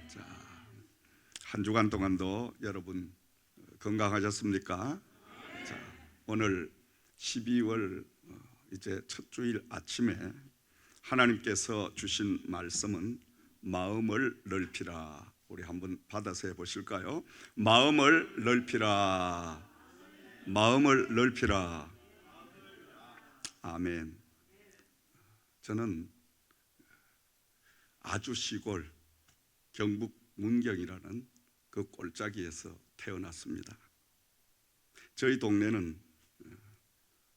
자, 한 주간 동안도 여러분 건강하셨습니까? 자, 오늘 12월 이제 첫 주일 아침에 하나님께서 주신 말씀은 마음을 넓히라. 우리 한번 받아서 해보실까요? 마음을 넓히라. 마음을 넓히라. 아멘. 저는 아주 시골 경북 문경이라는 그 골짜기에서 태어났습니다. 저희 동네는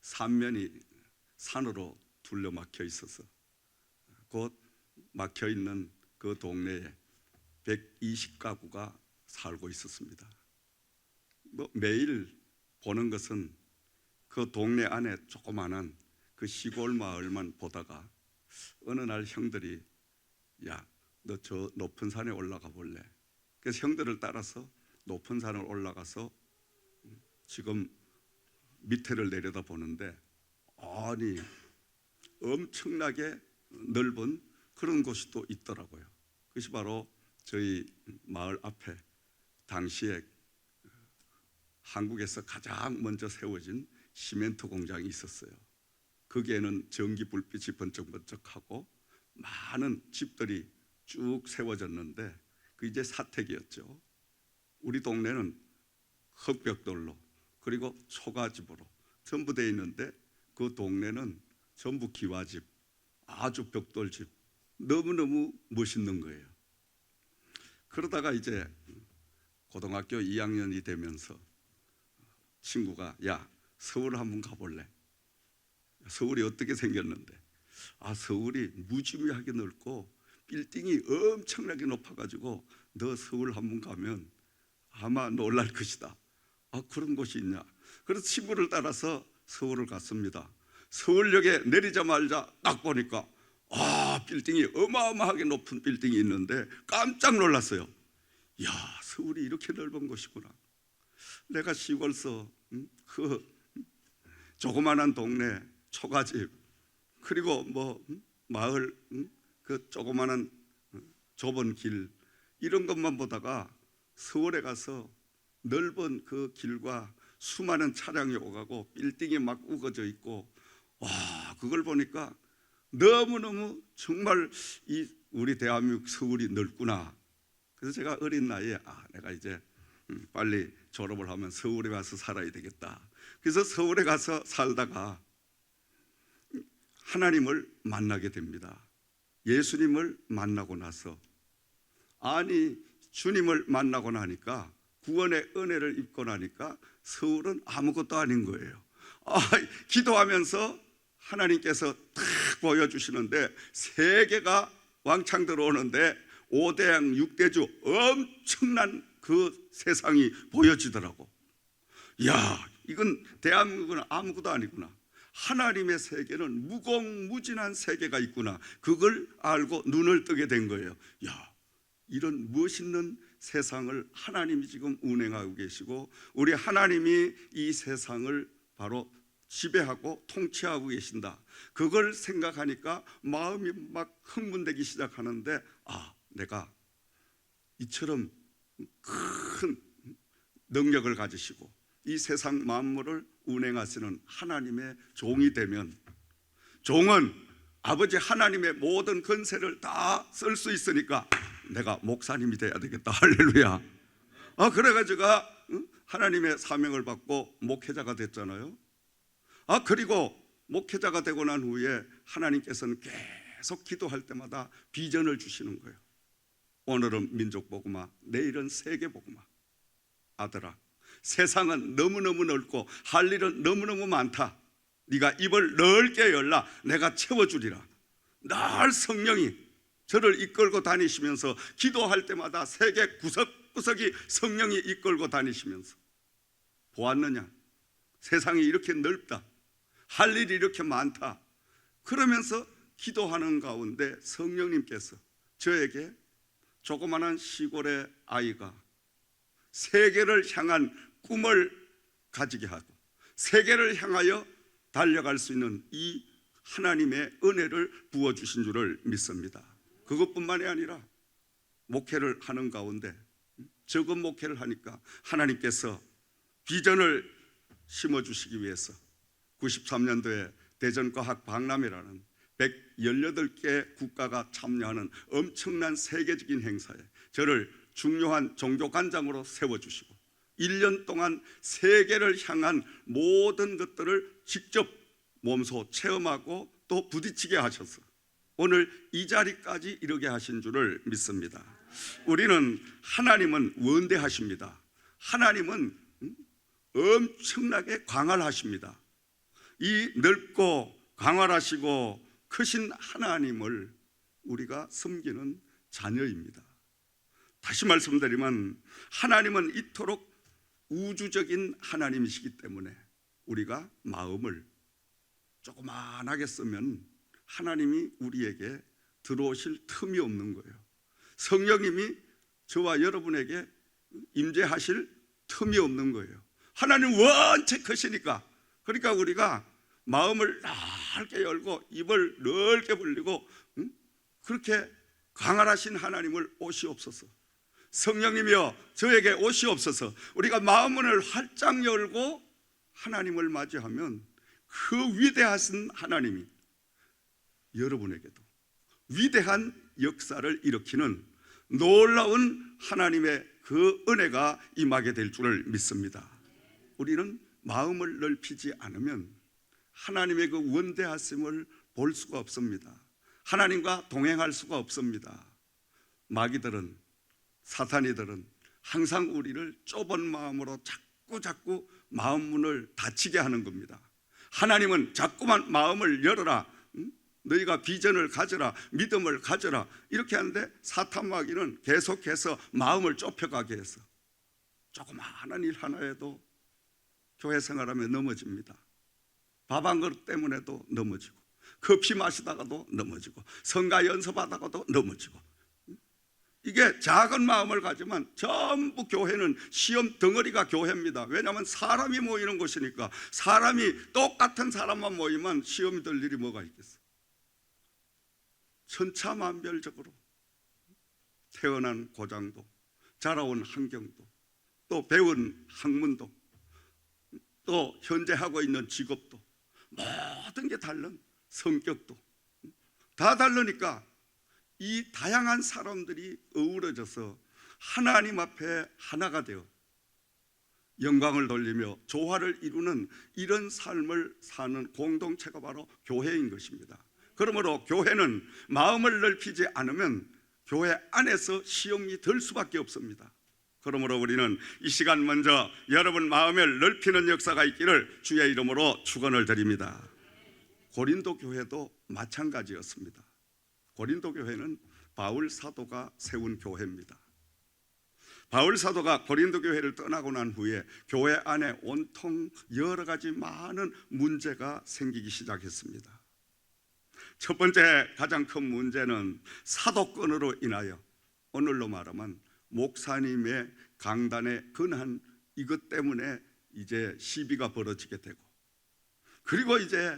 삼면이 산으로 둘러막혀 있어서 곧 막혀 있는 그 동네에 120가구가 살고 있었습니다. 매일 보는 것은 그 동네 안에 조그마한 그 시골 마을만 보다가 어느 날 형들이 야, 너 저 높은 산에 올라가 볼래? 그래서 형들을 따라서 높은 산을 올라가서 지금 밑에를 내려다 보는데 아니 엄청나게 넓은 그런 곳이 또 있더라고요. 그것이 바로 저희 마을 앞에 당시에 한국에서 가장 먼저 세워진 시멘트 공장이 있었어요. 거기에는 전기 불빛이 번쩍번쩍하고 많은 집들이 쭉 세워졌는데 그 이제 사택이었죠. 우리 동네는 흙벽돌로 그리고 초가집으로 전부 되어 있는데 그 동네는 전부 기와집, 아주 벽돌집, 너무너무 멋있는 거예요. 그러다가 이제 고등학교 2학년이 되면서 친구가 야, 서울 한번 가볼래? 서울이 어떻게 생겼는데? 아, 서울이 무지무지하게 넓고 빌딩이 엄청나게 높아가지고 너 서울 한번 가면 아마 놀랄 것이다. 아, 그런 곳이 있냐? 그래서 친구를 따라서 서울을 갔습니다. 서울역에 내리자마자 딱 보니까 빌딩이 어마어마하게 높은 빌딩이 있는데 깜짝 놀랐어요. 야, 서울이 이렇게 넓은 곳이구나. 내가 시골서 그 조그만한 동네 초가집 그리고 마을 그 조그만한 좁은 길 이런 것만 보다가 서울에 가서 넓은 그 길과 수많은 차량이 오가고 빌딩이 막 우거져 있고 와, 그걸 보니까 너무너무 정말 이 우리 대한민국 서울이 넓구나. 그래서 제가 어린 나이에 내가 이제 빨리 졸업을 하면 서울에 가서 살아야 되겠다. 그래서 서울에 가서 살다가 하나님을 만나게 됩니다. 예수님을 만나고 나서 주님을 만나고 나니까 구원의 은혜를 입고 나니까 서울은 아무것도 아닌 거예요. 기도하면서 하나님께서 탁 보여주시는데 세계가 왕창 들어오는데 5대양 6대주 엄청난 그 세상이 보여지더라고. 야, 이건 대한민국은 아무것도 아니구나. 하나님의 세계는 무궁무진한 세계가 있구나. 그걸 알고 눈을 뜨게 된 거예요. 야, 이런 멋있는 세상을 하나님이 지금 운행하고 계시고 우리 하나님이 이 세상을 바로 지배하고 통치하고 계신다. 그걸 생각하니까 마음이 막 흥분되기 시작하는데 내가 이처럼 큰 능력을 가지시고 이 세상 만물을 운행하시는 하나님의 종이 되면 종은 아버지 하나님의 모든 권세를 다 쓸 수 있으니까 내가 목사님이 돼야 되겠다. 할렐루야. 그래가지고 하나님의 사명을 받고 목회자가 됐잖아요. 그리고 목회자가 되고 난 후에 하나님께서는 계속 기도할 때마다 비전을 주시는 거예요. 오늘은 민족복음화, 내일은 세계복음화. 아들아, 세상은 너무너무 넓고 할 일은 너무너무 많다. 네가 입을 넓게 열라. 내가 채워주리라. 늘 성령이 저를 이끌고 다니시면서 기도할 때마다 세계 구석구석이 성령이 이끌고 다니시면서 보았느냐? 세상이 이렇게 넓다. 할 일이 이렇게 많다. 그러면서 기도하는 가운데 성령님께서 저에게 조그마한 시골의 아이가 세계를 향한 꿈을 가지게 하고 세계를 향하여 달려갈 수 있는 이 하나님의 은혜를 부어주신 줄을 믿습니다. 그것뿐만이 아니라 목회를 하는 가운데 적은 목회를 하니까 하나님께서 비전을 심어주시기 위해서 93년도에 대전과학 박람회라는 118개 국가가 참여하는 엄청난 세계적인 행사에 저를 중요한 종교관장으로 세워주시고 1년 동안 세계를 향한 모든 것들을 직접 몸소 체험하고 또 부딪히게 하셔서 오늘 이 자리까지 이르게 하신 줄을 믿습니다. 우리는 하나님은 원대하십니다. 하나님은 엄청나게 광활하십니다. 이 넓고 광활하시고 크신 하나님을 우리가 섬기는 자녀입니다. 다시 말씀드리면 하나님은 이토록 우주적인 하나님이시기 때문에 우리가 마음을 조그만하게 쓰면 하나님이 우리에게 들어오실 틈이 없는 거예요. 성령님이 저와 여러분에게 임재하실 틈이 없는 거예요. 하나님 원체 크시니까. 그러니까 우리가 마음을 넓게 열고 입을 넓게 벌리고 그렇게 광활하신 하나님을 오시옵소서. 성령님이여 저에게 오시옵소서. 우리가 마음문을 활짝 열고 하나님을 맞이하면 그 위대하신 하나님이 여러분에게도 위대한 역사를 일으키는 놀라운 하나님의 그 은혜가 임하게 될 줄을 믿습니다. 우리는 마음을 넓히지 않으면 하나님의 그 원대하심을 볼 수가 없습니다. 하나님과 동행할 수가 없습니다. 마귀들은, 사탄이들은 항상 우리를 좁은 마음으로 자꾸 마음문을 닫히게 하는 겁니다. 하나님은 자꾸만 마음을 열어라, 너희가 비전을 가져라, 믿음을 가져라 이렇게 하는데 사탄 마귀는 계속해서 마음을 좁혀가게 해서 조그마한 일 하나에도 교회 생활하며 넘어집니다. 밥 한 그릇 때문에도 넘어지고 커피 마시다가도 넘어지고 성가 연습하다가도 넘어지고 이게 작은 마음을 가지면 전부 교회는 시험 덩어리가 교회입니다. 왜냐하면 사람이 모이는 곳이니까. 사람이 똑같은 사람만 모이면 시험이 될 일이 뭐가 있겠어. 천차만별적으로 태어난 고장도 자라온 환경도 또 배운 학문도 또 현재 하고 있는 직업도 모든 게 다른 성격도 다 다르니까 이 다양한 사람들이 어우러져서 하나님 앞에 하나가 되어 영광을 돌리며 조화를 이루는 이런 삶을 사는 공동체가 바로 교회인 것입니다. 그러므로 교회는 마음을 넓히지 않으면 교회 안에서 시험이 될 수밖에 없습니다. 그러므로 우리는 이 시간 먼저 여러분 마음을 넓히는 역사가 있기를 주의 이름으로 축원을 드립니다. 고린도 교회도 마찬가지였습니다. 고린도 교회는 바울 사도가 세운 교회입니다. 바울 사도가 고린도 교회를 떠나고 난 후에 교회 안에 온통 여러 가지 많은 문제가 생기기 시작했습니다. 첫 번째 가장 큰 문제는 사도권으로 인하여 오늘로 말하면 목사님의 강단에 근한 이것 때문에 이제 시비가 벌어지게 되고 그리고 이제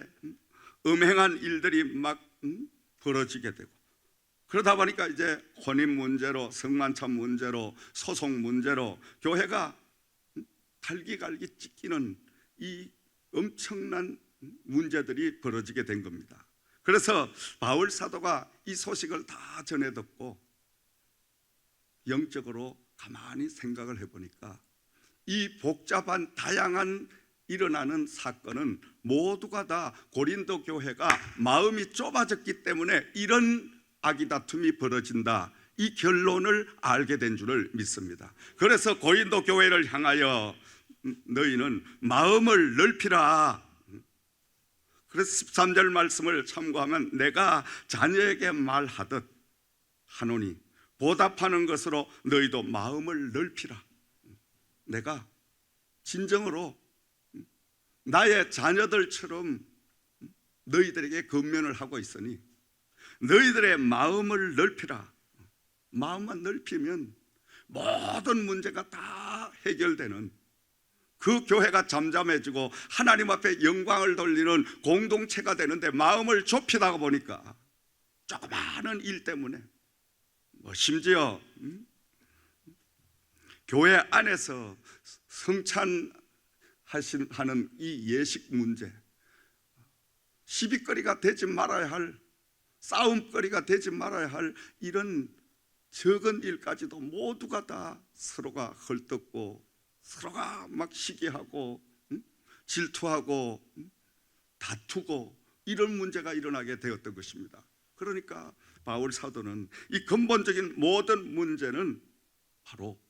음행한 일들이 막 벌어지게 되고 그러다 보니까 이제 혼인 문제로 성만찬 문제로 소송 문제로 교회가 갈기갈기 찢기는 이 엄청난 문제들이 벌어지게 된 겁니다. 그래서 바울 사도가 이 소식을 다 전해 듣고 영적으로 가만히 생각을 해보니까 이 복잡한 다양한 일어나는 사건은 모두가 다 고린도 교회가 마음이 좁아졌기 때문에 이런 아기다툼이 벌어진다, 이 결론을 알게 된 줄을 믿습니다. 그래서 고린도 교회를 향하여 너희는 마음을 넓히라. 그래서 13절 말씀을 참고하면 내가 자녀에게 말하듯 하노니 보답하는 것으로 너희도 마음을 넓히라. 내가 진정으로 나의 자녀들처럼 너희들에게 권면을 하고 있으니 너희들의 마음을 넓히라. 마음만 넓히면 모든 문제가 다 해결되는 그 교회가 잠잠해지고 하나님 앞에 영광을 돌리는 공동체가 되는데 마음을 좁히다 보니까 조그마한 일 때문에 심지어 교회 안에서 성찬하는 이 예식 문제, 시비거리가 되지 말아야 할, 싸움거리가 되지 말아야 할 이런 적은 일까지도 모두가 다 서로가 헐뜯고 서로가 막 시기하고 질투하고 다투고 이런 문제가 일어나게 되었던 것입니다. 그러니까 바울 사도는 이 근본적인 모든 문제는 바로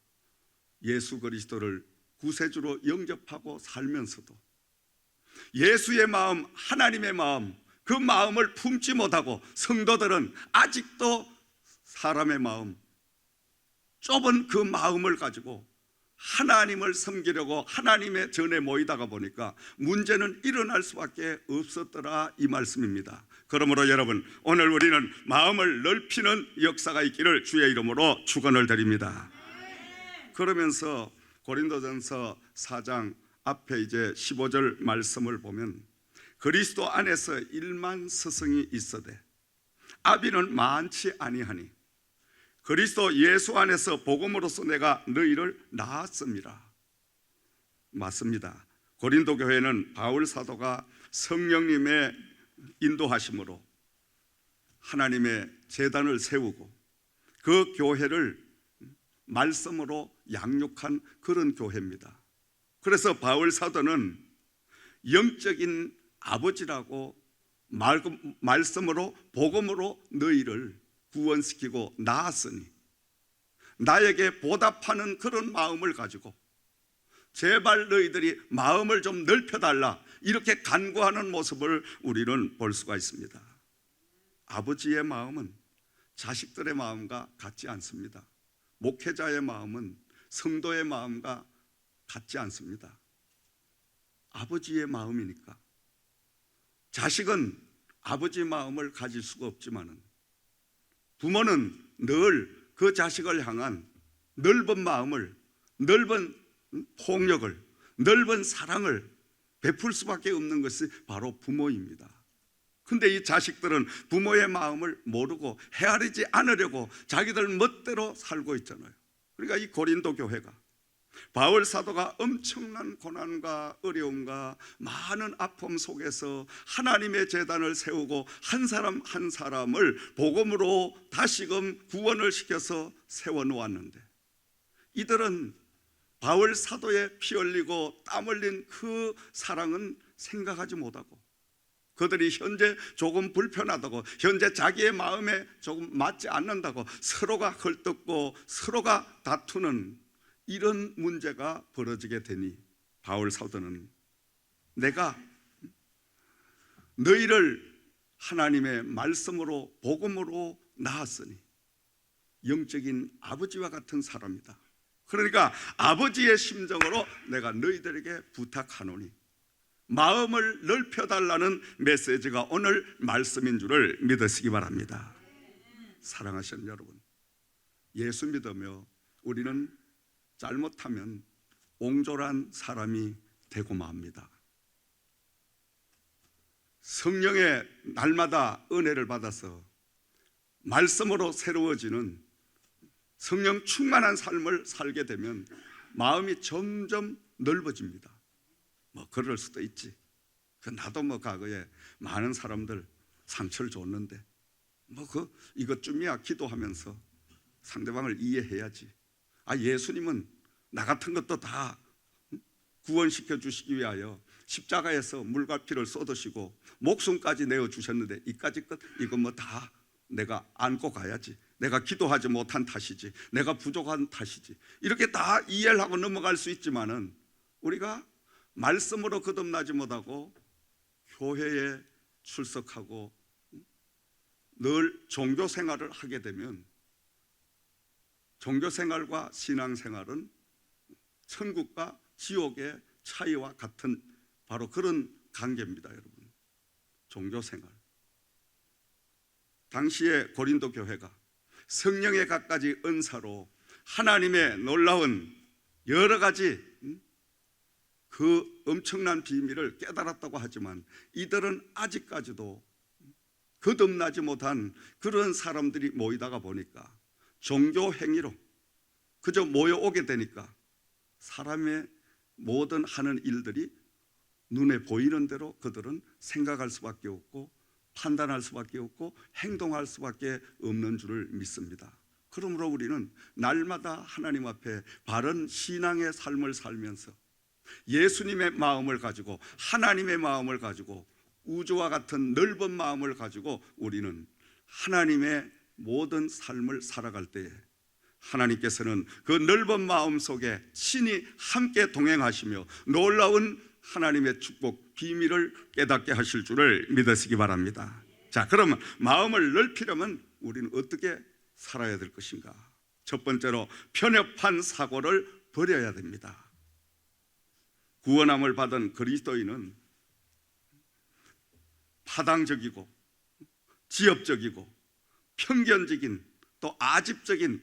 예수 그리스도를 구세주로 영접하고 살면서도 예수의 마음, 하나님의 마음, 그 마음을 품지 못하고 성도들은 아직도 사람의 마음, 좁은 그 마음을 가지고 하나님을 섬기려고 하나님의 전에 모이다가 보니까 문제는 일어날 수밖에 없었더라, 이 말씀입니다. 그러므로 여러분, 오늘 우리는 마음을 넓히는 역사가 있기를 주의 이름으로 축원을 드립니다. 그러면서 고린도전서 4장 앞에 이제 15절 말씀을 보면 그리스도 안에서 일만 스승이 있어되 아비는 많지 아니하니 그리스도 예수 안에서 복음으로써 내가 너희를 낳았습니다. 맞습니다. 고린도 교회는 바울 사도가 성령님의 인도하심으로 하나님의 제단을 세우고 그 교회를 말씀으로 양육한 그런 교회입니다. 그래서 바울 사도는 영적인 아버지라고 말씀으로 복음으로 너희를 구원시키고 낳았으니 나에게 보답하는 그런 마음을 가지고 제발 너희들이 마음을 좀 넓혀달라, 이렇게 간구하는 모습을 우리는 볼 수가 있습니다. 아버지의 마음은 자식들의 마음과 같지 않습니다. 목회자의 마음은 성도의 마음과 같지 않습니다. 아버지의 마음이니까. 자식은 아버지의 마음을 가질 수가 없지만은 부모는 늘 그 자식을 향한 넓은 마음을, 넓은 폭력을, 넓은 사랑을 베풀 수밖에 없는 것이 바로 부모입니다. 근데 이 자식들은 부모의 마음을 모르고 헤아리지 않으려고 자기들 멋대로 살고 있잖아요. 그러니까 이 고린도 교회가 바울 사도가 엄청난 고난과 어려움과 많은 아픔 속에서 하나님의 제단을 세우고 한 사람 한 사람을 복음으로 다시금 구원을 시켜서 세워놓았는데 이들은 바울 사도의 피 흘리고 땀 흘린 그 사랑은 생각하지 못하고 그들이 현재 조금 불편하다고, 현재 자기의 마음에 조금 맞지 않는다고 서로가 헐뜯고 서로가 다투는 이런 문제가 벌어지게 되니 바울 사도는 내가 너희를 하나님의 말씀으로 복음으로 낳았으니 영적인 아버지와 같은 사람이다. 그러니까 아버지의 심정으로 내가 너희들에게 부탁하노니 마음을 넓혀달라는 메시지가 오늘 말씀인 줄을 믿으시기 바랍니다. 사랑하시는 여러분, 예수 믿으며 우리는 잘못하면 옹졸한 사람이 되고 맙니다. 성령의 날마다 은혜를 받아서 말씀으로 새로워지는 성령 충만한 삶을 살게 되면 마음이 점점 넓어집니다. 그럴 수도 있지. 나도 과거에 많은 사람들 상처를 줬는데 이것쯤이야 기도하면서 상대방을 이해해야지. 예수님은 나 같은 것도 다 구원시켜 주시기 위하여 십자가에서 물과 피를 쏟으시고 목숨까지 내어주셨는데 이까지 것 이건 다 내가 안고 가야지. 내가 기도하지 못한 탓이지, 내가 부족한 탓이지, 이렇게 다 이해를 하고 넘어갈 수 있지만은 우리가 말씀으로 거듭나지 못하고 교회에 출석하고 늘 종교 생활을 하게 되면 종교 생활과 신앙 생활은 천국과 지옥의 차이와 같은 바로 그런 관계입니다, 여러분. 종교 생활. 당시에 고린도 교회가 성령의 갖가지 은사로 하나님의 놀라운 여러 가지 그 엄청난 비밀을 깨달았다고 하지만 이들은 아직까지도 거듭나지 못한 그런 사람들이 모이다가 보니까 종교 행위로 그저 모여오게 되니까 사람의 모든 하는 일들이 눈에 보이는 대로 그들은 생각할 수밖에 없고 판단할 수밖에 없고 행동할 수밖에 없는 줄을 믿습니다. 그러므로 우리는 날마다 하나님 앞에 바른 신앙의 삶을 살면서 예수님의 마음을 가지고 하나님의 마음을 가지고 우주와 같은 넓은 마음을 가지고 우리는 하나님의 모든 삶을 살아갈 때에 하나님께서는 그 넓은 마음 속에 신이 함께 동행하시며 놀라운 하나님의 축복 비밀을 깨닫게 하실 줄을 믿으시기 바랍니다. 자, 그러면 마음을 넓히려면 우리는 어떻게 살아야 될 것인가? 첫 번째로 편협한 사고를 버려야 됩니다. 구원함을 받은 그리스도인은 파당적이고 지엽적이고 편견적인 또 아집적인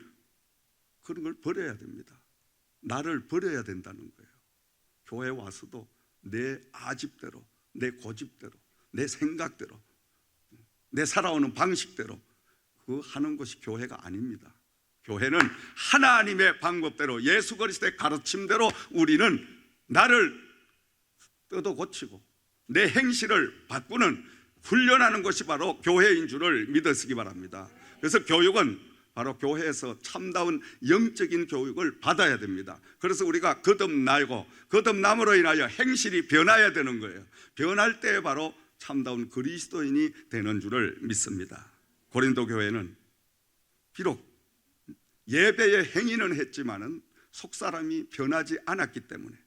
그런 걸 버려야 됩니다. 나를 버려야 된다는 거예요. 교회 와서도 내 아집대로, 내 고집대로, 내 생각대로, 내 살아오는 방식대로 그 하는 것이 교회가 아닙니다. 교회는 하나님의 방법대로 예수 그리스도의 가르침대로 우리는 나를 뜯어 고치고 내 행실을 바꾸는 훈련하는 것이 바로 교회인 줄을 믿으시기 바랍니다. 그래서 교육은 바로 교회에서 참다운 영적인 교육을 받아야 됩니다. 그래서 우리가 거듭나고 거듭남으로 인하여 행실이 변해야 되는 거예요. 변할 때 바로 참다운 그리스도인이 되는 줄을 믿습니다. 고린도 교회는 비록 예배의 행위는 했지만은 속사람이 변하지 않았기 때문에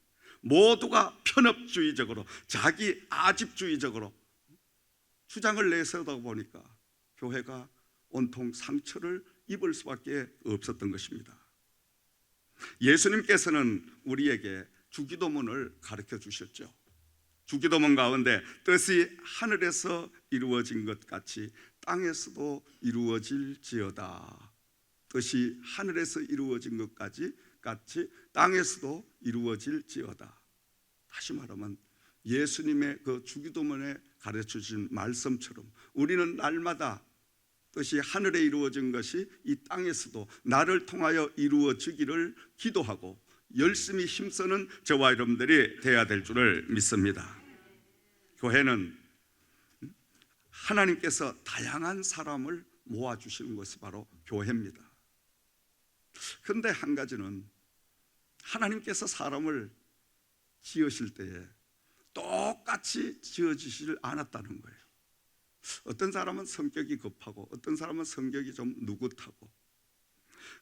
모두가 편협주의적으로 자기 아집주의적으로 주장을 내세우다 보니까 교회가 온통 상처를 입을 수밖에 없었던 것입니다. 예수님께서는 우리에게 주기도문을 가르쳐 주셨죠. 주기도문 가운데 뜻이 하늘에서 이루어진 것 같이 땅에서도 이루어질지어다. 뜻이 하늘에서 이루어진 것까지 같이 땅에서도 이루어질지어다. 다시 말하면 예수님의 그 주기도문에 가르쳐 주신 말씀처럼 우리는 날마다 뜻이 하늘에 이루어진 것이 이 땅에서도 나를 통하여 이루어지기를 기도하고 열심히 힘쓰는 저와 여러분들이 되어야 될 줄을 믿습니다. 교회는 하나님께서 다양한 사람을 모아주시는 것이 바로 교회입니다. 그런데 한 가지는 하나님께서 사람을 지으실 때에 똑같이 지어지질 않았다는 거예요. 어떤 사람은 성격이 급하고 어떤 사람은 성격이 좀 누긋하고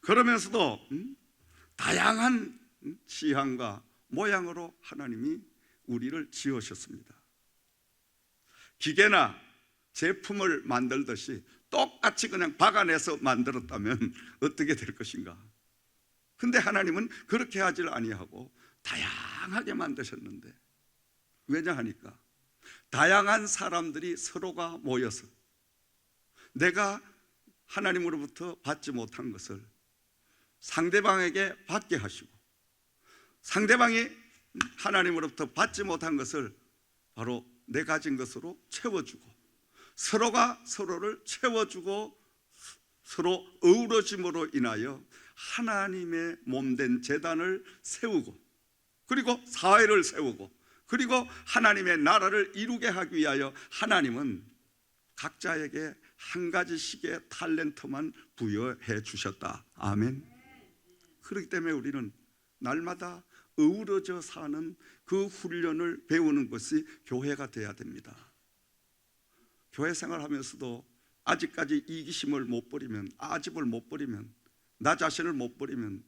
그러면서도 다양한 취향과 모양으로 하나님이 우리를 지으셨습니다. 기계나 제품을 만들듯이 똑같이 그냥 박아내서 만들었다면 어떻게 될 것인가? 근데 하나님은 그렇게 하질 아니하고 다양하게 만드셨는데 왜냐하니까 다양한 사람들이 서로가 모여서 내가 하나님으로부터 받지 못한 것을 상대방에게 받게 하시고 상대방이 하나님으로부터 받지 못한 것을 바로 내 가진 것으로 채워주고 서로가 서로를 채워주고 서로 어우러짐으로 인하여 하나님의 몸된 제단을 세우고 그리고 사회를 세우고 그리고 하나님의 나라를 이루게 하기 위하여 하나님은 각자에게 한 가지씩의 탤런트만 부여해 주셨다. 아멘. 그렇기 때문에 우리는 날마다 어우러져 사는 그 훈련을 배우는 것이 교회가 돼야 됩니다. 교회 생활하면서도 아직까지 이기심을 못 버리면, 아집을 못 버리면, 나 자신을 못 버리면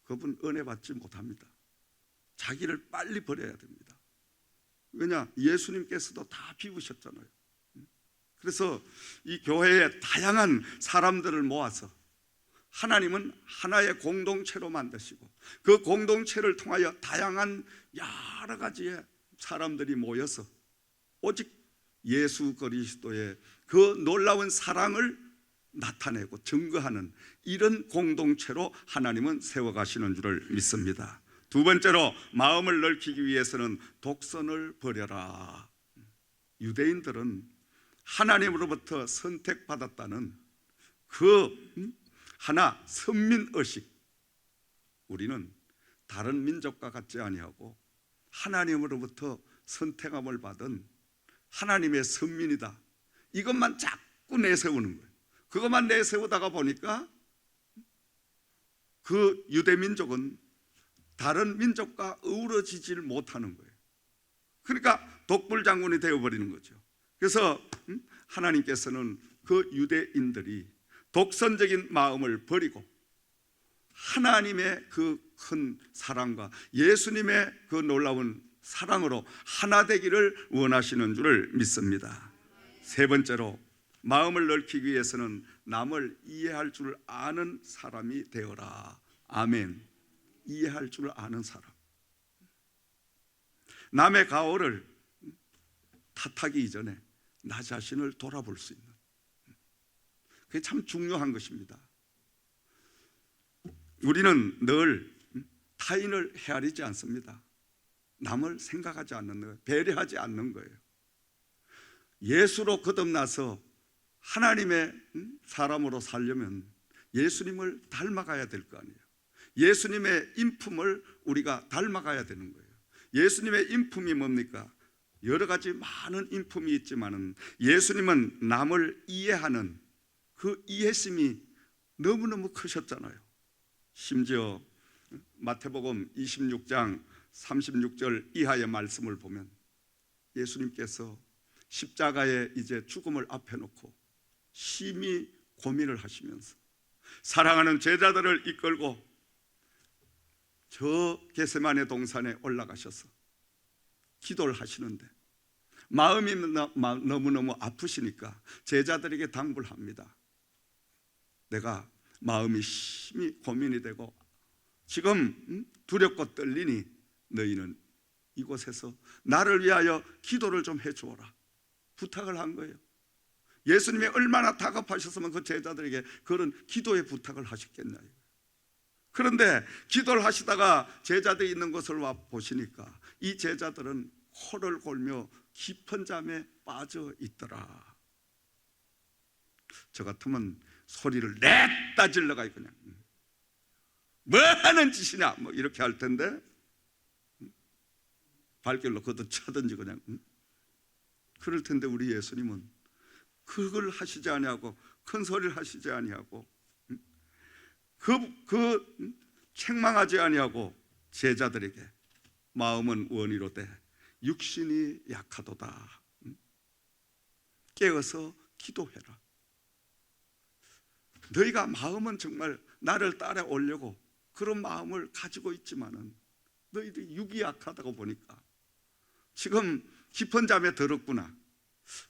그분 은혜 받지 못합니다. 자기를 빨리 버려야 됩니다. 왜냐? 예수님께서도 다 비우셨잖아요. 그래서 이 교회에 다양한 사람들을 모아서 하나님은 하나의 공동체로 만드시고 그 공동체를 통하여 다양한 여러 가지의 사람들이 모여서 오직 예수 그리스도의 그 놀라운 사랑을 나타내고 증거하는 이런 공동체로 하나님은 세워가시는 줄을 믿습니다. 두 번째로 마음을 넓히기 위해서는 독선을 버려라. 유대인들은 하나님으로부터 선택받았다는 그 하나 선민의식. 우리는 다른 민족과 같지 아니하고 하나님으로부터 선택함을 받은 하나님의 선민이다. 이것만 자꾸 내세우는 거예요. 그것만 내세우다가 보니까 그 유대민족은 다른 민족과 어우러지질 못하는 거예요. 그러니까 독불장군이 되어버리는 거죠. 그래서 하나님께서는 그 유대인들이 독선적인 마음을 버리고 하나님의 그 큰 사랑과 예수님의 그 놀라운 사랑으로 하나 되기를 원하시는 줄을 믿습니다. 세 번째로, 마음을 넓히기 위해서는 남을 이해할 줄 아는 사람이 되어라. 아멘. 이해할 줄 아는 사람. 남의 가오를 탓하기 이전에 나 자신을 돌아볼 수 있는, 그게 참 중요한 것입니다. 우리는 늘 타인을 헤아리지 않습니다. 남을 생각하지 않는 거예요. 배려하지 않는 거예요. 예수로 거듭나서 하나님의 사람으로 살려면 예수님을 닮아가야 될 거 아니에요. 예수님의 인품을 우리가 닮아가야 되는 거예요. 예수님의 인품이 뭡니까? 여러 가지 많은 인품이 있지만은 예수님은 남을 이해하는 그 이해심이 너무너무 크셨잖아요. 심지어 마태복음 26장 36절 이하의 말씀을 보면 예수님께서 십자가에 이제 죽음을 앞에 놓고 심히 고민을 하시면서 사랑하는 제자들을 이끌고 저 겟세마네 동산에 올라가셔서 기도를 하시는데 마음이 너무너무 아프시니까 제자들에게 당부를 합니다. 내가 마음이 심히 고민이 되고 지금 두렵고 떨리니 너희는 이곳에서 나를 위하여 기도를 좀 해주어라. 부탁을 한 거예요. 예수님이 얼마나 다급하셨으면 그 제자들에게 그런 기도의 부탁을 하셨겠냐. 그런데 기도를 하시다가 제자들이 있는 곳을 와 보시니까 이 제자들은 코를 골며 깊은 잠에 빠져 있더라. 저 같으면 소리를 냈다 질러가 그냥 뭐 하는 짓이냐 뭐 이렇게 할 텐데 발길로 걷어차든지 그냥 그럴 텐데 우리 예수님은 그걸 하시지 아니하고 큰 소리를 하시지 아니하고 책망하지 아니하고 제자들에게 마음은 원이로되 육신이 약하도다. 깨어서 기도해라. 너희가 마음은 정말 나를 따라오려고 그런 마음을 가지고 있지만은 너희들이 육이 약하다고 보니까 지금 깊은 잠에 들었구나.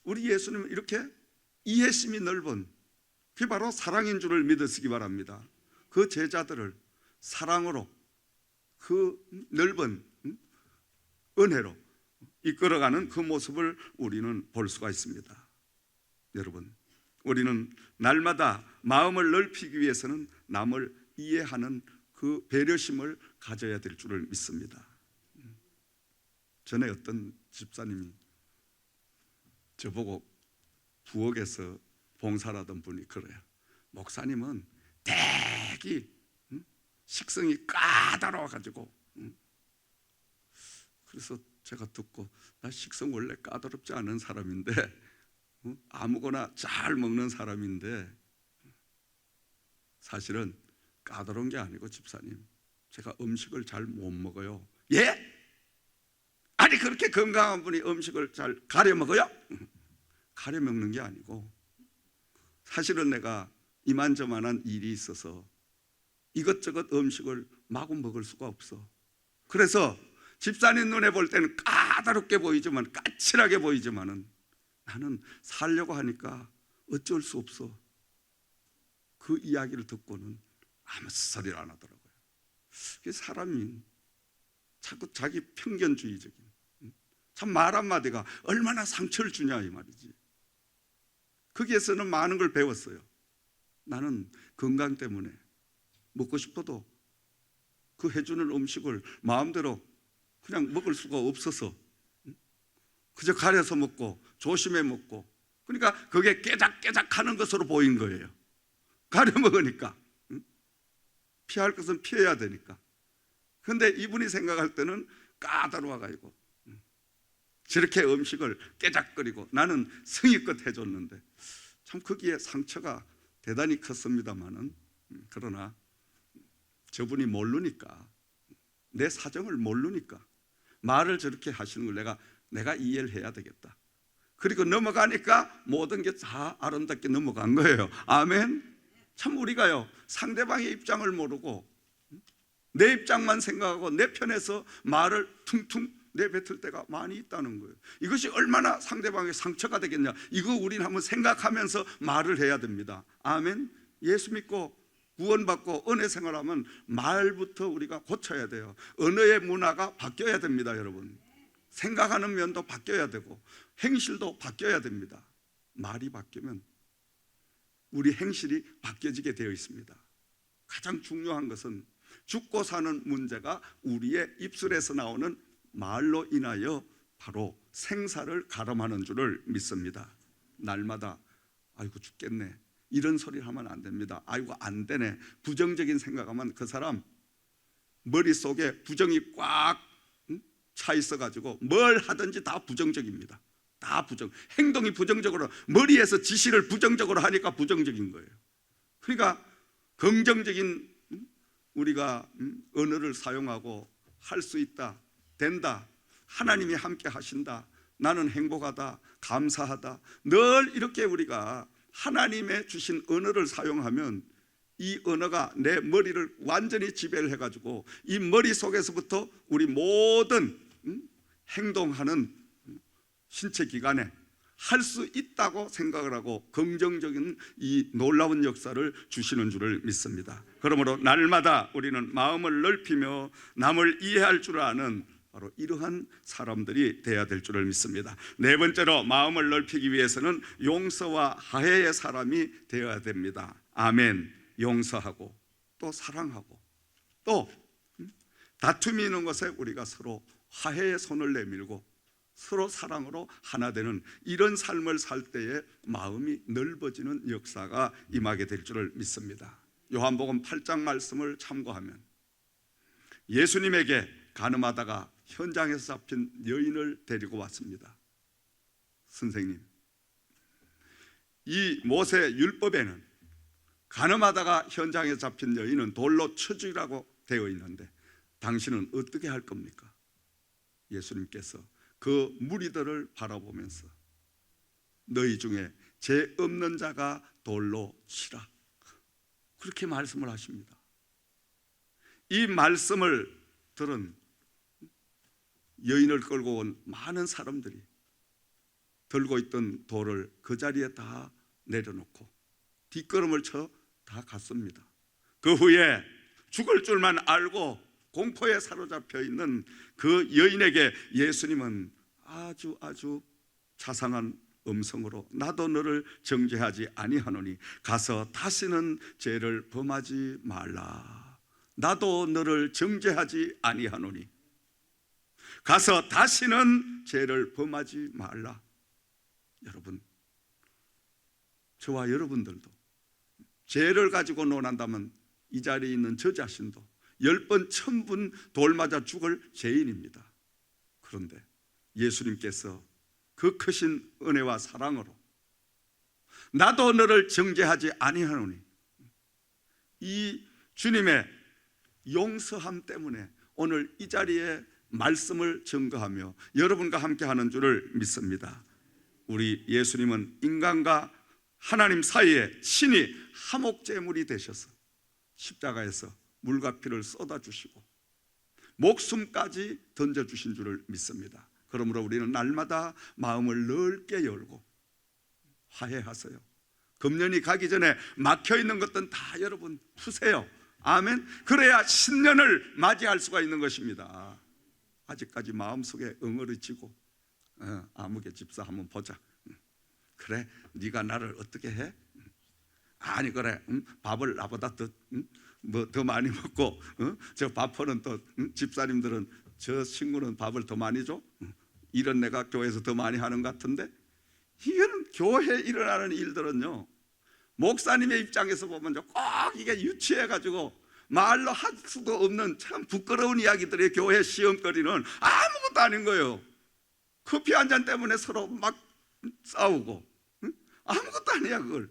우리 예수님은 이렇게 이해심이 넓은, 그게 바로 사랑인 줄을 믿으시기 바랍니다. 그 제자들을 사랑으로 그 넓은 은혜로 이끌어가는 그 모습을 우리는 볼 수가 있습니다. 여러분, 우리는 날마다 마음을 넓히기 위해서는 남을 이해하는 그 배려심을 가져야 될 줄을 믿습니다. 전에 어떤 집사님이 저보고 부엌에서 봉사하던 분이 그래요. 목사님은 되게 식성이 까다로워가지고 그래서 제가 듣고 나 식성 원래 까다롭지 않은 사람인데 아무거나 잘 먹는 사람인데 사실은 까다로운 게 아니고 집사님 제가 음식을 잘 못 먹어요. 예? 아니 그렇게 건강한 분이 음식을 잘 가려 먹어요? 가려 먹는 게 아니고 사실은 내가 이만저만한 일이 있어서 이것저것 음식을 마구 먹을 수가 없어. 그래서 집사님 눈에 볼 때는 까다롭게 보이지만 까칠하게 보이지만은 나는 살려고 하니까 어쩔 수 없어. 그 이야기를 듣고는 아무 소리를 안 하더라고요. 사람이 자꾸 자기 편견주의적인 참 말 한마디가 얼마나 상처를 주냐 이 말이지. 거기에서는 많은 걸 배웠어요. 나는 건강 때문에 먹고 싶어도 그 해주는 음식을 마음대로 그냥 먹을 수가 없어서 그저 가려서 먹고 조심해 먹고, 그러니까 그게 깨작깨작 하는 것으로 보인 거예요. 가려 먹으니까. 피할 것은 피해야 되니까. 근데 이분이 생각할 때는 까다로워가지고 저렇게 음식을 깨작거리고 나는 성의껏 해줬는데 참 거기에 상처가 대단히 컸습니다마는, 그러나 저분이 모르니까, 내 사정을 모르니까 말을 저렇게 하시는 걸 내가 이해를 해야 되겠다. 그리고 넘어가니까 모든 게 다 아름답게 넘어간 거예요. 아멘. 참 우리가요, 상대방의 입장을 모르고 내 입장만 생각하고 내 편에서 말을 퉁퉁 내뱉을 때가 많이 있다는 거예요. 이것이 얼마나 상대방의 상처가 되겠냐, 이거 우리는 한번 생각하면서 말을 해야 됩니다. 아멘. 예수 믿고 구원받고 은혜 생활하면 말부터 우리가 고쳐야 돼요. 언어의 문화가 바뀌어야 됩니다. 여러분, 생각하는 면도 바뀌어야 되고 행실도 바뀌어야 됩니다. 말이 바뀌면 우리 행실이 바뀌어지게 되어 있습니다. 가장 중요한 것은 죽고 사는 문제가 우리의 입술에서 나오는 말로 인하여 바로 생사를 가름하는 줄을 믿습니다. 날마다 아이고 죽겠네 이런 소리 하면 안 됩니다. 아이고 안 되네 부정적인 생각하면 그 사람 머릿속에 부정이 꽉 차 있어가지고 뭘 하든지 다 부정적입니다. 다 부정, 행동이 부정적으로, 머리에서 지시를 부정적으로 하니까 부정적인 거예요. 그러니까 긍정적인 우리가 언어를 사용하고 할 수 있다, 된다, 하나님이 함께 하신다, 나는 행복하다, 감사하다, 늘 이렇게 우리가 하나님의 주신 언어를 사용하면 이 언어가 내 머리를 완전히 지배를 해가지고 이 머리 속에서부터 우리 모든 행동하는 신체 기관에 할 수 있다고 생각을 하고 긍정적인 이 놀라운 역사를 주시는 줄을 믿습니다. 그러므로 날마다 우리는 마음을 넓히며 남을 이해할 줄 아는 바로 이러한 사람들이 되어야 될 줄을 믿습니다. 네 번째로 마음을 넓히기 위해서는 용서와 화해의 사람이 되어야 됩니다. 아멘. 용서하고 또 사랑하고 또 다툼이 있는 것에 우리가 서로 화해의 손을 내밀고 서로 사랑으로 하나 되는 이런 삶을 살 때에 마음이 넓어지는 역사가 임하게 될 줄을 믿습니다. 요한복음 8장 말씀을 참고하면 예수님에게 간음하다가 현장에서 잡힌 여인을 데리고 왔습니다. 선생님, 이 모세 율법에는 간음하다가 현장에서 잡힌 여인은 돌로 쳐 죽이라고 되어 있는데 당신은 어떻게 할 겁니까? 예수님께서 그 무리들을 바라보면서 너희 중에 죄 없는 자가 돌로 치라, 그렇게 말씀을 하십니다. 이 말씀을 들은 여인을 끌고 온 많은 사람들이 들고 있던 돌을 그 자리에 다 내려놓고 뒷걸음을 쳐 다 갔습니다. 그 후에 죽을 줄만 알고 공포에 사로잡혀 있는 그 여인에게 예수님은 아주 자상한 음성으로 나도 너를 정죄하지 아니하노니 가서 다시는 죄를 범하지 말라. 나도 너를 정죄하지 아니하노니 가서 다시는 죄를 범하지 말라. 여러분, 저와 여러분들도 죄를 가지고 논한다면 이 자리에 있는 저 자신도 10번 1000번 돌 맞아 죽을 죄인입니다. 그런데 예수님께서 그 크신 은혜와 사랑으로 나도 너를 정죄하지 아니하노니, 이 주님의 용서함 때문에 오늘 이 자리에 말씀을 증거하며 여러분과 함께하는 줄을 믿습니다. 우리 예수님은 인간과 하나님 사이에 신이 화목제물이 되셔서 십자가에서 물과 피를 쏟아주시고 목숨까지 던져주신 줄을 믿습니다. 그러므로 우리는 날마다 마음을 넓게 열고 화해하세요. 금년이 가기 전에 막혀있는 것들은 다 여러분 푸세요. 아멘. 그래야 신년을 맞이할 수가 있는 것입니다. 아직까지 마음속에 엉어리지고 아무개 집사 한번 보자, 그래 네가 나를 어떻게 해? 아니 그래 밥을 나보다 더 많이 먹고 저 밥퍼는 또 집사님들은 저 친구는 밥을 더 많이 줘? 이런 내가 교회에서 더 많이 하는 것 같은데, 이건 교회에 일어나는 일들은요 목사님의 입장에서 보면 꼭 이게 유치해가지고 말로 할 수도 없는 참 부끄러운 이야기들의 교회 시험거리는 아무것도 아닌 거예요. 커피 한 잔 때문에 서로 막 싸우고, 아무것도 아니야 그걸.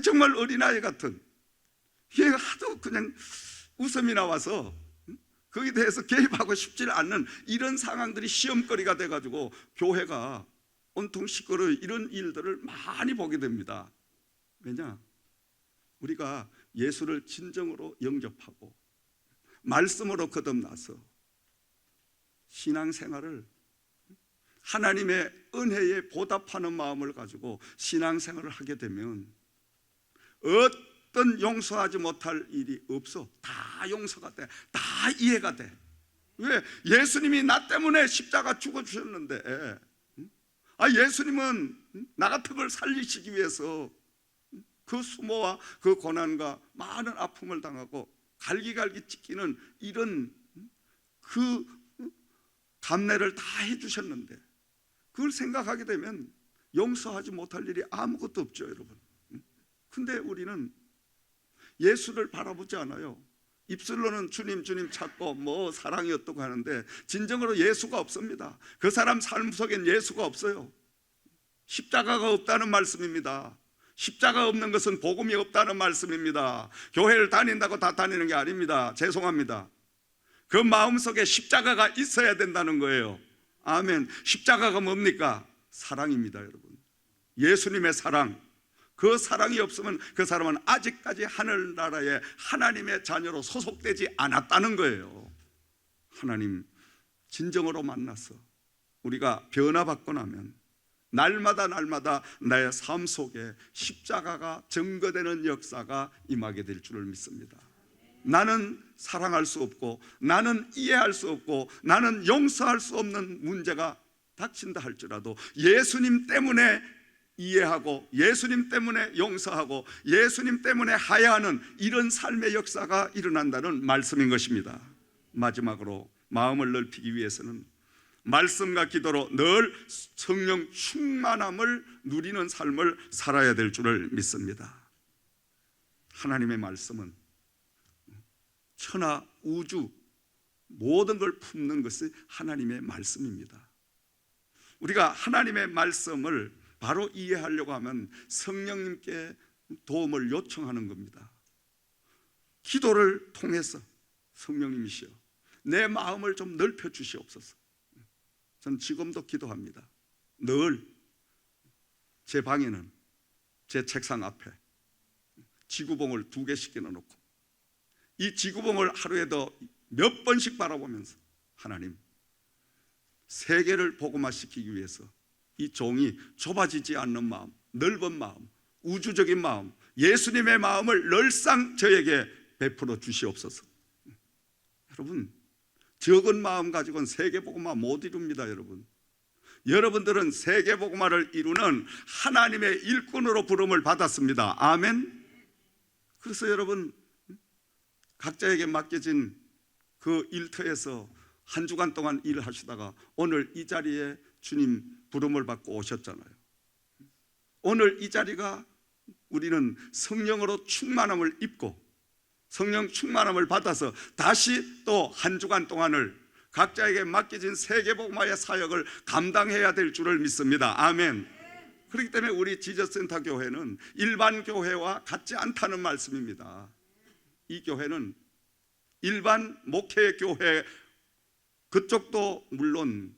정말 어린아이 같은, 이게 하도 그냥 웃음이 나와서 거기에 대해서 개입하고 싶지 않는 이런 상황들이 시험거리가 돼가지고 교회가 온통 시끄러워. 이런 일들을 많이 보게 됩니다. 왜냐? 우리가 예수를 진정으로 영접하고 말씀으로 거듭나서 신앙생활을 하나님의 은혜에 보답하는 마음을 가지고 신앙생활을 하게 되면 어떤 용서하지 못할 일이 없어. 다 용서가 돼. 다 이해가 돼. 왜? 예수님이 나 때문에 십자가 죽어주셨는데, 예수님은 나 같은 걸 살리시기 위해서 그 수모와 그 고난과 많은 아픔을 당하고 갈기갈기 찢기는 이런 그 감내를 다 해주셨는데, 그걸 생각하게 되면 용서하지 못할 일이 아무것도 없죠, 여러분. 근데 우리는 예수를 바라보지 않아요. 입술로는 주님 주님 찾고 뭐 사랑이 어떻고 하는데 진정으로 예수가 없습니다. 그 사람 삶 속엔 예수가 없어요. 십자가가 없다는 말씀입니다. 십자가 없는 것은 복음이 없다는 말씀입니다. 교회를 다닌다고 다 다니는 게 아닙니다. 죄송합니다. 그 마음속에 십자가가 있어야 된다는 거예요. 아멘. 십자가가 뭡니까? 사랑입니다, 여러분. 예수님의 사랑. 그 사랑이 없으면 그 사람은 아직까지 하늘나라의 하나님의 자녀로 소속되지 않았다는 거예요. 하나님 진정으로 만나서 우리가 변화받고 나면 날마다 나의 삶 속에 십자가가 증거되는 역사가 임하게 될 줄을 믿습니다. 나는 사랑할 수 없고, 나는 이해할 수 없고, 나는 용서할 수 없는 문제가 닥친다 할지라도 예수님 때문에 이해하고, 예수님 때문에 용서하고, 예수님 때문에 하야하는 이런 삶의 역사가 일어난다는 말씀인 것입니다. 마지막으로 마음을 넓히기 위해서는 말씀과 기도로 늘 성령 충만함을 누리는 삶을 살아야 될 줄을 믿습니다. 하나님의 말씀은 천하 우주 모든 걸 품는 것이 하나님의 말씀입니다. 우리가 하나님의 말씀을 바로 이해하려고 하면 성령님께 도움을 요청하는 겁니다. 기도를 통해서 성령님이시여 내 마음을 좀 넓혀 주시옵소서. 전 지금도 기도합니다. 늘 제 방에는 제 책상 앞에 지구봉을 2개씩 놓고 이 지구봉을 하루에도 몇 번씩 바라보면서 하나님, 세계를 복음화시키기 위해서 이 종이 좁아지지 않는 마음, 넓은 마음, 우주적인 마음, 예수님의 마음을 늘상 저에게 베풀어 주시옵소서. 여러분, 적은 마음 가지고는 세계복음화 못 이룹니다. 여러분들은 세계복음화를 이루는 하나님의 일꾼으로 부름을 받았습니다. 아멘. 그래서 여러분, 각자에게 맡겨진 그 일터에서 한 주간 동안 일을 하시다가 오늘 이 자리에 주님 부름을 받고 오셨잖아요. 오늘 이 자리가 우리는 성령으로 충만함을 입고 성령 충만함을 받아서 다시 또 한 주간 동안을 각자에게 맡겨진 세계복음화의 사역을 감당해야 될 줄을 믿습니다. 아멘. 그렇기 때문에 우리 지저센터 교회는 일반 교회와 같지 않다는 말씀입니다. 이 교회는 일반 목회 교회 그쪽도 물론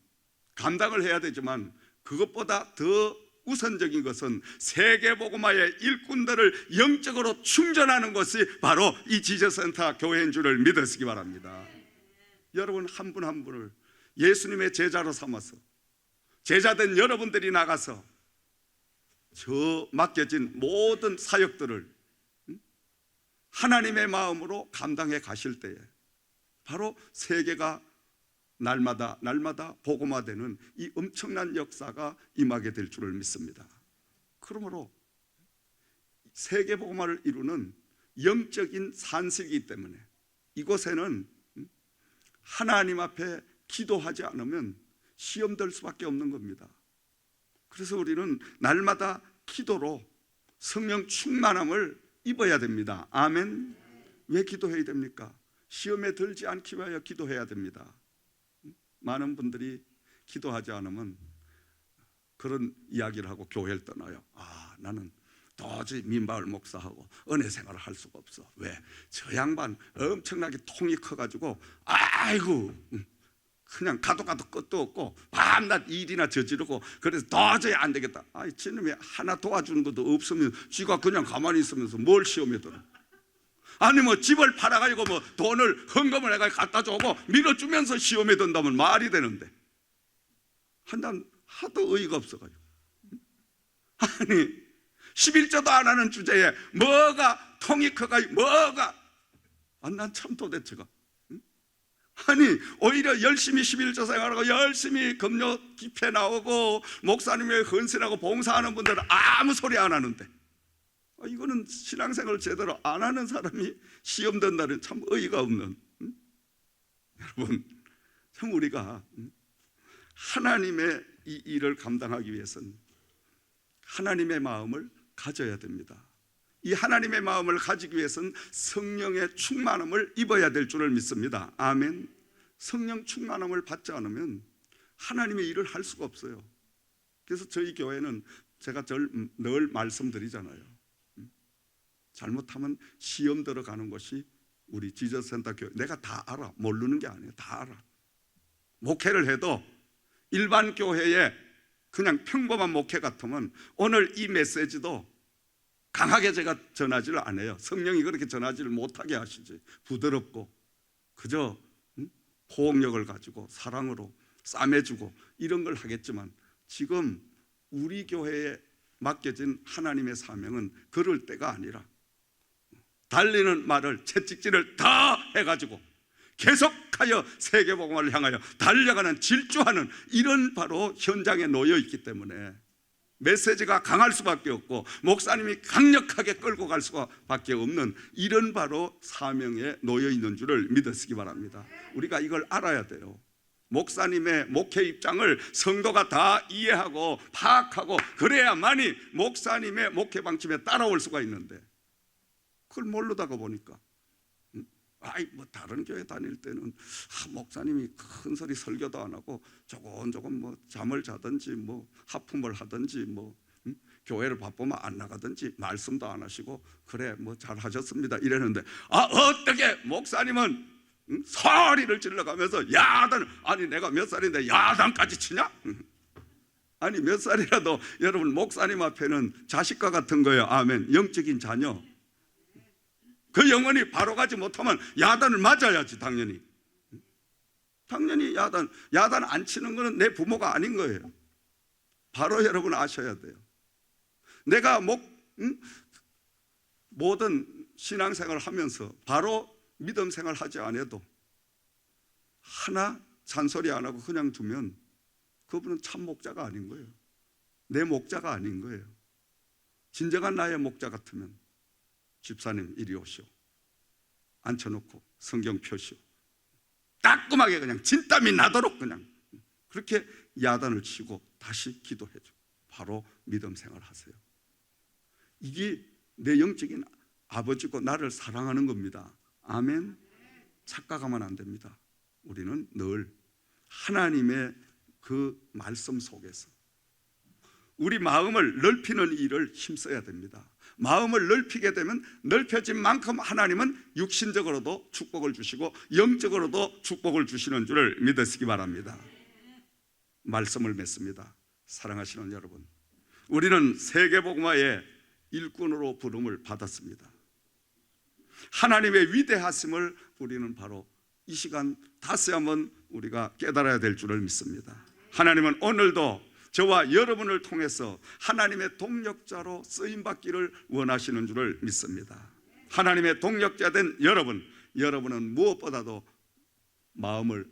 감당을 해야 되지만 그것보다 더 우선적인 것은 세계복음화의 일꾼들을 영적으로 충전하는 것이 바로 이 지저센터 교회인 줄을 믿으시기 바랍니다. 여러분 한 분 한 분을 예수님의 제자로 삼아서 제자된 여러분들이 나가서 저 맡겨진 모든 사역들을 하나님의 마음으로 감당해 가실 때에 바로 세계가 날마다 복음화되는 이 엄청난 역사가 임하게 될 줄을 믿습니다. 그러므로 세계 복음화를 이루는 영적인 산실이기 때문에 이곳에는 하나님 앞에 기도하지 않으면 시험될 수밖에 없는 겁니다. 그래서 우리는 날마다 기도로 성령 충만함을 입어야 됩니다. 아멘. 왜 기도해야 됩니까? 시험에 들지 않기 위하여 기도해야 됩니다. 많은 분들이 기도하지 않으면 그런 이야기를 하고 교회를 떠나요. 나는 도저히 민박을 목사하고 은혜 생활을 할 수가 없어. 왜? 저 양반 엄청나게 통이 커가지고 아이고 그냥 가도 끝도 없고 밤낮 일이나 저지르고 그래서 도저히 안 되겠다. 저놈이 하나 도와주는 것도 없으면 지가 그냥 가만히 있으면서 뭘 시험에 들어. 아니 뭐 집을 팔아가지고 뭐 돈을 헌금을 해가지고 갖다 주고 밀어주면서 시험에 든다면 말이 되는데 난 하도 어이가 없어가지고 아니 11조도 안 하는 주제에 뭐가 통이 커가지고 뭐가 난 참 도대체가 아니 오히려 열심히 11조 생활하고 열심히 금요 집회 나오고 목사님의 헌신하고 봉사하는 분들은 아무 소리 안 하는데 이거는 신앙생활을 제대로 안 하는 사람이 시험 든다는 참 어이가 없는 여러분 참 우리가 하나님의 이 일을 감당하기 위해서는 하나님의 마음을 가져야 됩니다. 이 하나님의 마음을 가지기 위해서는 성령의 충만함을 입어야 될 줄을 믿습니다. 아멘. 성령 충만함을 받지 않으면 하나님의 일을 할 수가 없어요. 그래서 저희 교회는 제가 늘 말씀드리잖아요. 잘못하면 시험 들어가는 것이 우리 지저센터 교회. 내가 다 알아. 모르는 게 아니에요. 다 알아. 목회를 해도 일반 교회에 그냥 평범한 목회 같으면 오늘 이 메시지도 강하게 제가 전하지를 않아요. 성령이 그렇게 전하지를 못하게 하시지. 부드럽고 그저 포옹력을 가지고 사랑으로 싸매주고 이런 걸 하겠지만 지금 우리 교회에 맡겨진 하나님의 사명은 그럴 때가 아니라 달리는 말을 채찍질을 다 해가지고 계속하여 세계복음을 향하여 달려가는 질주하는 이런 바로 현장에 놓여 있기 때문에 메시지가 강할 수밖에 없고 목사님이 강력하게 끌고 갈 수밖에 없는 이런 바로 사명에 놓여 있는 줄을 믿으시기 바랍니다. 우리가 이걸 알아야 돼요. 목사님의 목회 입장을 성도가 다 이해하고 파악하고 그래야만이 목사님의 목회 방침에 따라올 수가 있는데 그걸 모르다가 보니까 뭐 다른 교회 다닐 때는 목사님이 큰 소리 설교도 안 하고 조금 뭐 잠을 자든지 뭐 하품을 하든지 뭐 교회를 바쁘면 안 나가든지 말씀도 안 하시고 그래 뭐 잘하셨습니다 이랬는데 어떻게 목사님은 소리를 질러가면서 야단 아니 내가 몇 살인데 야단까지 치냐? 아니 몇 살이라도 여러분 목사님 앞에는 자식과 같은 거예요. 아멘. 영적인 자녀. 그 영혼이 바로 가지 못하면 야단을 맞아야지. 당연히 야단 안 치는 거는 내 부모가 아닌 거예요. 바로 여러분 아셔야 돼요. 내가 모든 신앙생활을 하면서 바로 믿음 생활 하지 않아도 하나 잔소리 안 하고 그냥 두면 그분은 참 목자가 아닌 거예요. 내 목자가 아닌 거예요. 진정한 나의 목자 같으면 집사님 이리 오시오. 앉혀놓고 성경 펴시오. 따끔하게 그냥 진땀이 나도록 그냥 그렇게 야단을 치고 다시 기도해줘. 바로 믿음 생활하세요. 이게 내 영적인 아버지고 나를 사랑하는 겁니다. 아멘. 착각하면 안 됩니다. 우리는 늘 하나님의 그 말씀 속에서 우리 마음을 넓히는 일을 힘써야 됩니다. 마음을 넓히게 되면 넓혀진 만큼 하나님은 육신적으로도 축복을 주시고 영적으로도 축복을 주시는 줄을 믿으시기 바랍니다. 말씀을 맺습니다. 사랑하시는 여러분, 우리는 세계복음화의 일꾼으로 부름을 받았습니다. 하나님의 위대하심을 우리는 바로 이 시간 다시 한번 우리가 깨달아야 될 줄을 믿습니다. 하나님은 오늘도 저와 여러분을 통해서 하나님의 동력자로 쓰임받기를 원하시는 줄을 믿습니다. 하나님의 동력자된 여러분은 무엇보다도 마음을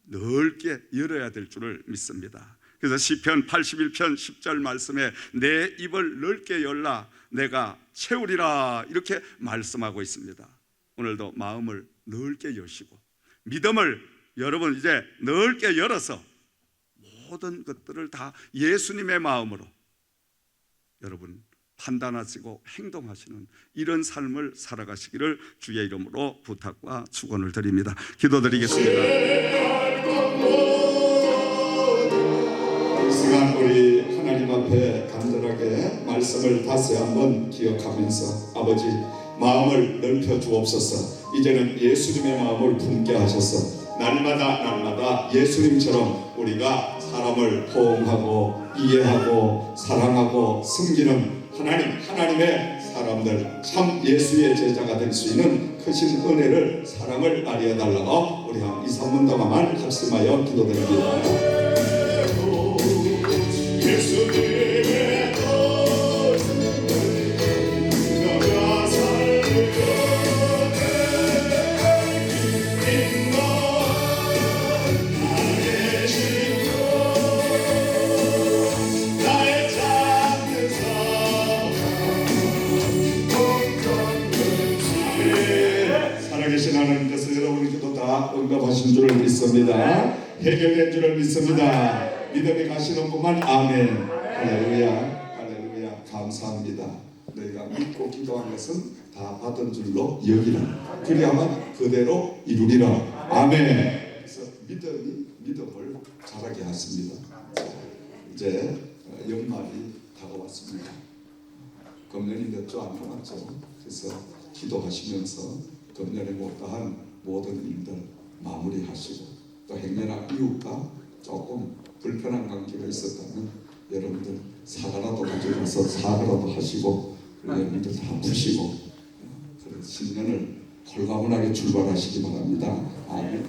넓게 열어야 될 줄을 믿습니다. 그래서 시편 81편 10절 말씀에 내 입을 넓게 열라 내가 채우리라 이렇게 말씀하고 있습니다. 오늘도 마음을 넓게 여시고 믿음을 여러분 이제 넓게 열어서 모든 것들을 다 예수님의 마음으로 여러분 판단하시고 행동하시는 이런 삶을 살아가시기를 주의 이름으로 부탁과 축원을 드립니다. 기도드리겠습니다. 이 시간 우리 하나님 앞에 간절하게 말씀을 다시 한번 기억하면서 아버지 마음을 넓혀 주옵소서. 이제는 예수님의 마음을 품게 하셔서 날마다 예수님처럼 우리가 사람을 포옹하고 이해하고 사랑하고 섬기는 하나님의 사람들, 참 예수의 제자가 될 수 있는 크신 은혜를 사랑을 알려 달라고 우리 한 2, 3분 동안만 합심하여 기도드립니다. 예수님의 너가 살아계신 하나님께서 여러분의 기도 다 응답하신 줄을 믿습니다. 해결된 줄을 믿습니다. 믿음이 가시는 분만 아멘. 할렐루야, 할렐루야. 감사합니다. 너희가 믿고 기도한 것은 다 받은 줄로 여기라. 그리하면 그대로 이루리라. 아멘. 그래서 믿음을 자라게 하십니다. 이제 연말이 다가왔습니다. 금년이 몇 주 안 남았죠. 그래서 기도하시면서 금년에 못다한 모든 일들 마무리하시고 또 행여나 이웃과 조금 불편한 관계가 있었다면 여러분들 사과라도 가져가서 사과라도 하시고 여러분들 다 푸시고 그런 신년을 홀가분하게 출발하시기 바랍니다. 아멘.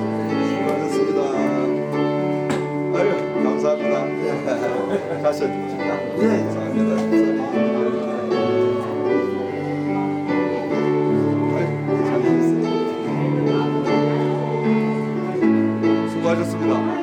수고하셨습니다. 아유, 감사합니다. 가셔주십니다. 네, 감사합니다. 수고하셨습니다.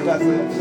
수고하셨어요.